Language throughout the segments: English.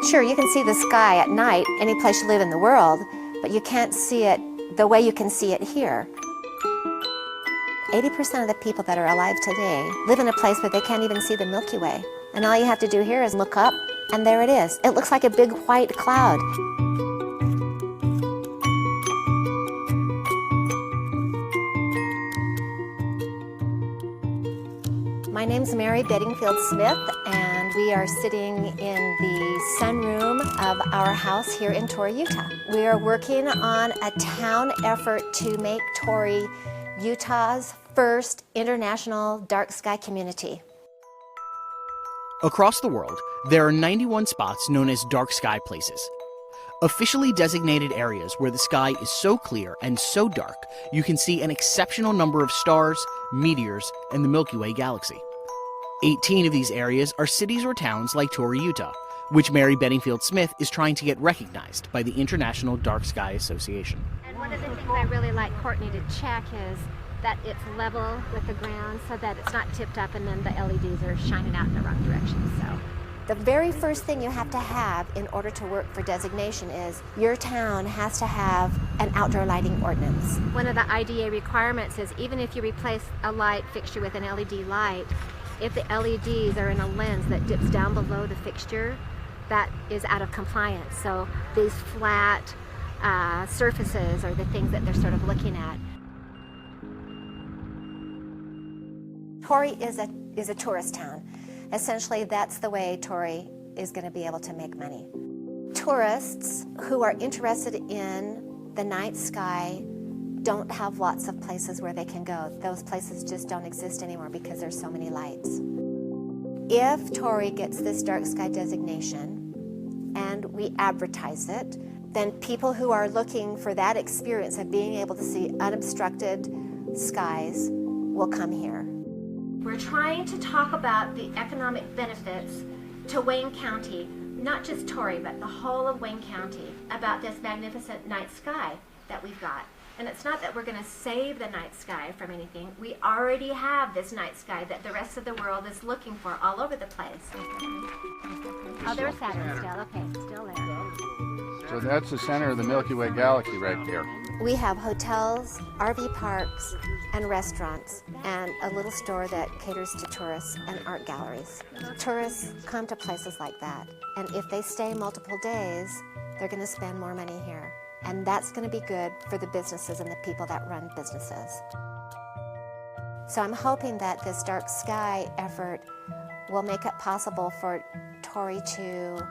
Sure, you can see the sky at night any place you live in the world, but you can't see it the way you can see it here. 80% of the people that are alive today live in a place where they can't even see the Milky Way. And all you have to do here is look up, and there it is. It looks like a big white cloud. My name's Mary Bedingfield Smith, and we are sitting in the sunroom of our house here in Torrey, Utah. We are working on a town effort to make Torrey Utah's first international dark sky community. Across the world, there are 91 spots known as dark sky places. Officially designated areas where the sky is so clear and so dark, you can see an exceptional number of stars, meteors, and the Milky Way galaxy. 18 of these areas are cities or towns like Torrey, Utah, which Mary Bedingfield Smith is trying to get recognized by the International Dark Sky Association. And one of the things I really like Courtney to check is that it's level with the ground so that it's not tipped up and then the LEDs are shining out in the wrong direction. So the very first thing you have to have in order to work for designation is your town has to have an outdoor lighting ordinance. One of the IDA requirements is even if you replace a light fixture with an LED light, if the LEDs are in a lens that dips down below the fixture, that is out of compliance. So these flat surfaces are the things that they're sort of looking at. Torrey is a tourist town. Essentially, that's the way Torrey is going to be able to make money. Tourists who are interested in the night sky don't have lots of places where they can go. Those places just don't exist anymore because there's so many lights. If Torrey gets this dark sky designation and we advertise it, then people who are looking for that experience of being able to see unobstructed skies will come here. We're trying to talk about the economic benefits to Wayne County, not just Torrey, but the whole of Wayne County, about this magnificent night sky that we've got. And it's not that we're going to save the night sky from anything. We already have this night sky that the rest of the world is looking for all over the place. Oh, there's Saturn still. Okay, still there. So that's the center of the Milky Way galaxy right there. We have hotels, RV parks, and restaurants, and a little store that caters to tourists and art galleries. Tourists come to places like that, and if they stay multiple days, they're going to spend more money here. And that's going to be good for the businesses and the people that run businesses. So I'm hoping that this dark sky effort will make it possible for Torrey to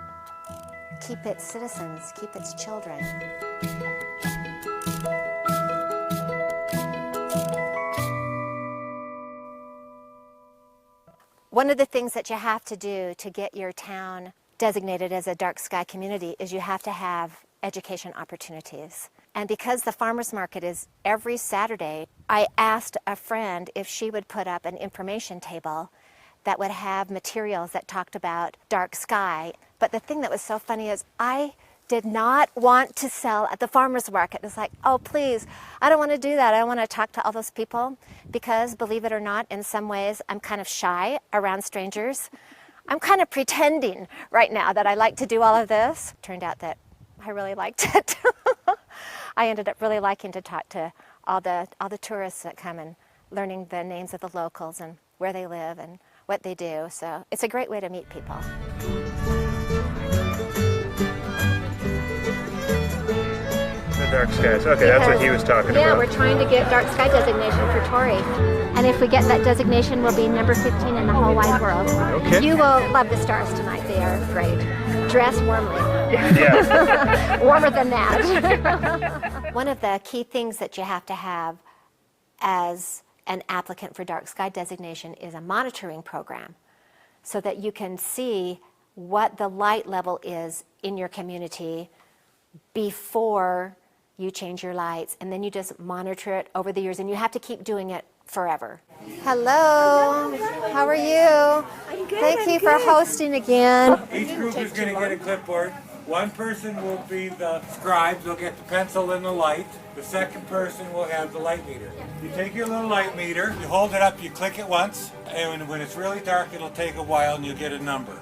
keep its citizens, keep its children. One of the things that you have to do to get your town designated as a dark sky community is you have to have education opportunities. And because the farmers market is every Saturday, I asked a friend if she would put up an information table that would have materials that talked about dark sky. But the thing that was so funny is I did not want to sell at the farmers market. It's like, oh, please, I don't want to do that. I want to talk to all those people because, believe it or not, in some ways, I'm kind of shy around strangers. I'm kind of pretending right now that I like to do all of this. Turned out that I really liked it. I ended up really liking to talk to all the tourists that come and learning the names of the locals and where they live and what they do. So it's a great way to meet people. The dark skies. Okay, that's what he was talking about. Yeah, we're trying to get dark sky designation for Torrey. And if we get that designation, we'll be number 15 in the whole wide world. Okay. You will love the stars tonight. They are great. Dress warmly. Yeah. Warmer than that. One of the key things that you have to have as an applicant for dark sky designation is a monitoring program so that you can see what the light level is in your community before you change your lights, and then you just monitor it over the years, and you have to keep doing it forever. Hello, how are you? I'm good. Thank you for hosting again. Each group is going to get a clipboard. One person will be the scribe, they'll get the pencil and the light. The second person will have the light meter. You take your little light meter, you hold it up, you click it once, and when it's really dark, it'll take a while and you'll get a number.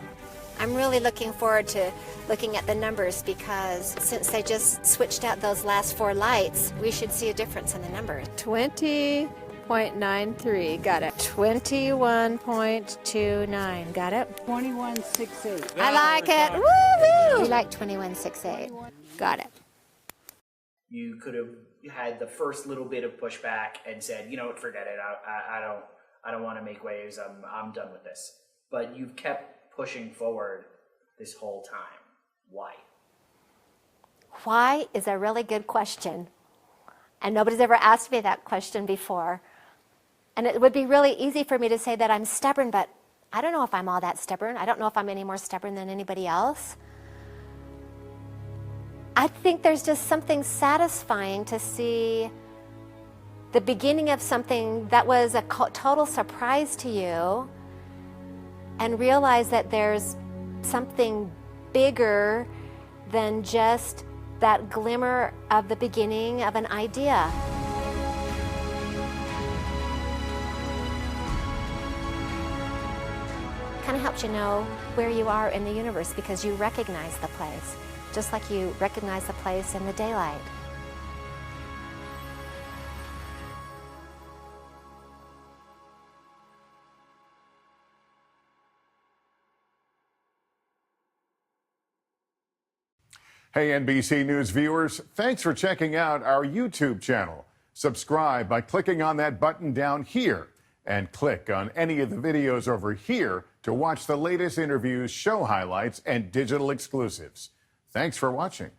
I'm really looking forward to looking at the numbers because since they just switched out those last 4 lights, we should see a difference in the numbers. 20.93, got it. 21.29, got it. 2168. I like it. Woo-hoo! We like 21.68. Got it. You could have had the first little bit of pushback and said, you know what, forget it. I don't want to make waves. I'm done with this. But you've kept pushing forward this whole time. Why? Why is a really good question. And nobody's ever asked me that question before. And it would be really easy for me to say that I'm stubborn, but I don't know if I'm all that stubborn. I don't know if I'm any more stubborn than anybody else. I think there's just something satisfying to see the beginning of something that was a total surprise to you and realize that there's something bigger than just that glimmer of the beginning of an idea. Kind of helps you know where you are in the universe because you recognize the place, just like you recognize the place in the daylight. Hey, NBC News viewers, thanks for checking out our YouTube channel. Subscribe by clicking on that button down here and click on any of the videos over here to watch the latest interviews, show highlights, and digital exclusives. Thanks for watching.